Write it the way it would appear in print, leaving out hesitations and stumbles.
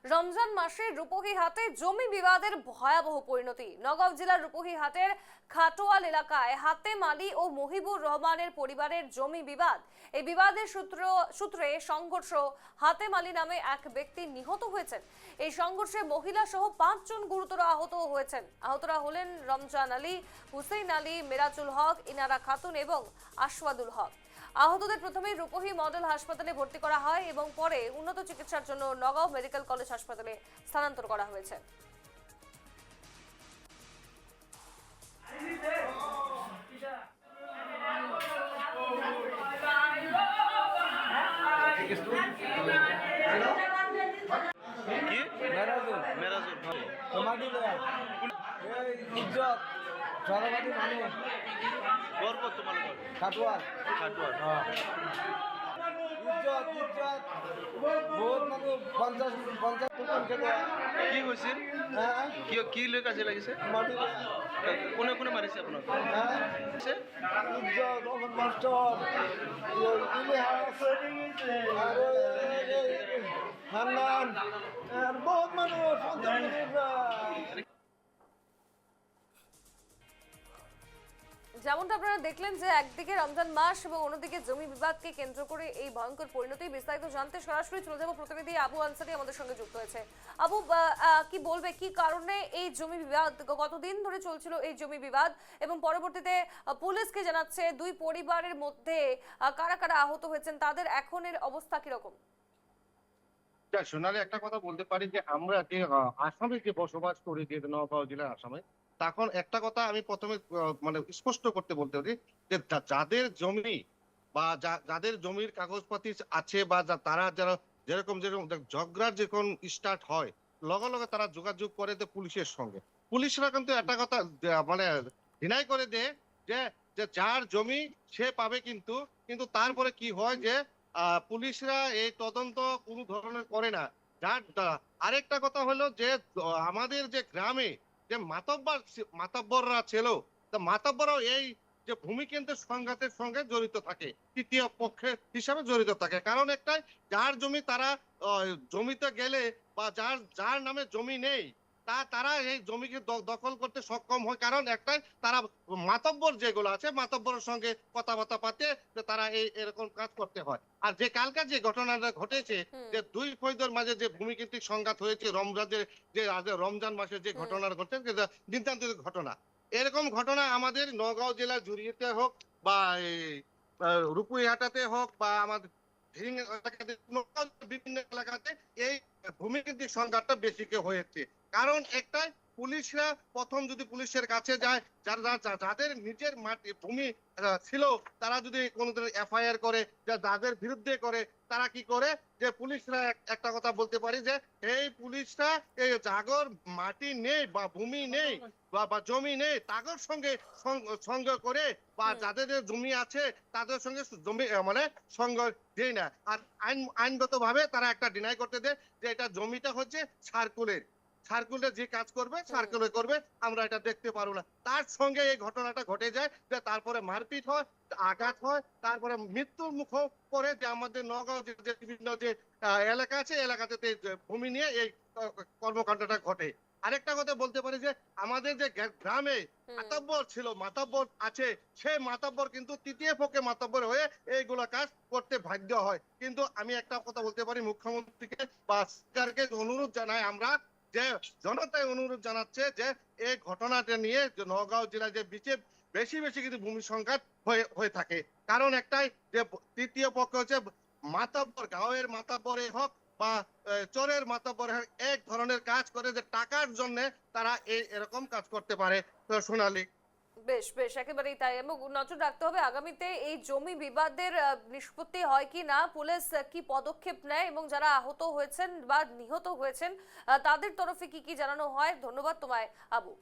রমজান মাসে রূপহীহাটে জমি বিবাদের ভয়াবহ পরিণতি। নগাঁও জেলার রূপহীহাটের খাটোয়াল এলাকায় হাতেম আলী ও মহিবুর রহমানের পরিবারের জমি বিবাদ। এই বিবাদের সূত্রে সংঘর্ষ। হাতেম আলী নামে এক ব্যক্তি নিহত হয়েছেন। এই সংঘর্ষে মহিলা সহ 5 জন গুরুতর আহত হয়েছেন। আহতরা হলেন রমজান আলী, হুসেইন আলী, মেরাজুল হক, ইনারা খাতুন এবং আশওয়াদুল হক। আহতদের প্রথমে রূপহী মডেল হাসপাতালে ভর্তি করা হয় এবং পরে উন্নত চিকিৎসার জন্য নগাঁও মেডিকেল কলেজ হাসপাতালে স্থানান্তর করা হয়েছে। খাটুয়াল খাটুয়াল ইজ্জত ইজ্জত বহুত মানুষ 50 কি হয়েছে? কি লোক আছে লাগিছে? কোনে কোনে মারিছে আপনার? ইজ্জত রহমান মাস্টার হান্নান আর বহুত মানুষ যেমনটা আপনারা দেখলেন যে একদিকে রমজান মাস এবং অন্যদিকে জমি বিবাদকে কেন্দ্র করে এই ভয়ঙ্কর পরিণতি। বিস্তারিত জানতে সরাসরি চলে যাব, প্রতিনিধি আবু আনসারী আমাদের সঙ্গে যুক্ত হয়েছে। আবু, কি বলবে কি কারণে এই জমি বিবাদ, কতদিন ধরে চলছিল এই জমি বিবাদ, এবং পরবর্তীতে পুলিশকে জানাচ্ছে দুই পরিবারের মধ্যে কারা কারা আহত হয়েছেন, তাদের এখনের অবস্থা কিরকম? সোনালী, একটা কথা বলতে পারি যে আমরা যে আসামে যে বসবাস করি, যে নগাঁও জেলার আসামে, তখন একটা কথা আমি প্রথমে মানে স্পষ্ট করতে বলতে পারি যে যাদের জমি বা যাদের জমির কাগজপাতি আছে বা তারা যারা যেরকম যেরকম ঝগড়ার যখন স্টার্ট হয় লগে লগে তারা যোগাযোগ করে পুলিশের সঙ্গে। পুলিশরা কিন্তু একটা কথা মানে ডিনাই করে দেয় যে যার জমি সে পাবে, কিন্তু কিন্তু তারপরে কি হয় যে পুলিশরা এই তদন্ত কোনো ধরনের করে না। যার আরেকটা কথা হলো যে আমাদের যে গ্রামে যে মাতব্বররা ছিল, মাতব্বরও এই যে ভূমি কেন্দ্রের সংঘাতের সঙ্গে জড়িত থাকে, তৃতীয় পক্ষের হিসাবে জড়িত থাকে। কারণ একটাই, যার জমি তারা জমিতে গেলে বা যার যার নামে জমি নেই তারা এই জমিকে দখল করতে সক্ষম হয়। কারণ একটাই, তারা মাতব্বর যেগুলো আছে মাতব্বরের সঙ্গে কথাবার্তা পাতে তারা এরকম কাজ করতে হয়। আর যে কালকার যে ঘটনাটা ঘটেছে, যে দুই ফৈদর মাঝে যে ভূমিকেন্দ্রিক সংঘাত হয়েছে রমজানের যে রমজান মাসের যে ঘটনা ঘটেছে, দিনতান্ত্রিক ঘটনা, এরকম ঘটনা আমাদের নগাঁও জেলার জুড়িতে হোক বা রূপহীহাটাতে হোক বা আমাদের বিভিন্ন এলাকাতে এই ভূমিকেন্দ্রিক সংঘাতটা বেশি হয়েছে। কারণ একটাই, পুলিশরা প্রথম যদি পুলিশের কাছে যায়, যাদের নিজের মাটি ভূমি ছিল তারা যদি কোনো এফআইআর করে, যাদের বিরুদ্ধে করে, তারা কি করে যে পুলিশরা একটা কথা বলতে পারি যে এই পুলিশরা এই জাগর মাটি নেই বা ভূমি নেই বা জমি নেই তাদের সঙ্গে সঙ্গ করে বা যাদের জমি আছে তাদের সঙ্গে জমি মানে সঙ্গ দেয় না। আর আইনগত ভাবে তারা একটা ডিনাই করতে দেয় যে এটা জমিটা হচ্ছে সার্কুলে যে কাজ করবে সার্কুলে করবে, আমরা এটা দেখতে পারবো না। তার সঙ্গে এই ঘটনাটা ঘটে যায় যে তারপরে মারপিট হয়, আঘাত হয়, তারপরে মৃত্যুর মুখ পড়ে যে আমাদের নগাঁও যে বিভিন্ন যে এলাকা আছে এলাকাতে ভূমি নিয়ে এই কর্মকাণ্ডটা ঘটে। আরেকটা কথা বলতে পারি যে আমাদের যে গ্রামে মাতব্বর ছিল, মাতব্বর আছে, সেই মাতব্বর কিন্তু তৃতীয় পক্ষে মাতব্বর হয়ে এইগুলো কাজ করতে বাধ্য হয়। কিন্তু আমি একটা কথা বলতে পারি, মুখ্যমন্ত্রীকে বা সরকারকে অনুরোধ জানাই আমরা, যে জনতায় অনুরোধ জানাচ্ছে যে এই ঘটনাটা নিয়ে নগাঁও জেলায় যে বেশি বেশি কিন্তু ভূমি সংঘাত হয়ে থাকে। কারণ একটাই, যে তৃতীয় পক্ষ হচ্ছে মাতব্বর, গাঁয়ের মাতব্বরে হোক বা চোরের মাতব্বরে হোক, এক ধরনের কাজ করে যে টাকার জন্য তারা এরকম কাজ করতে পারে। তো সোনালী, বেশ বেশ, একেবারেই তাই। এবং নজর রাখতে হবে আগামীতে এই জমি বিবাদের নিষ্পত্তি হয় কি না, পুলিশ কি পদক্ষেপ নেয় এবং যারা আহত হয়েছেন বা নিহত হয়েছেন তাদের তরফে কি কি জানানো হয়। ধন্যবাদ তোমায় আবু।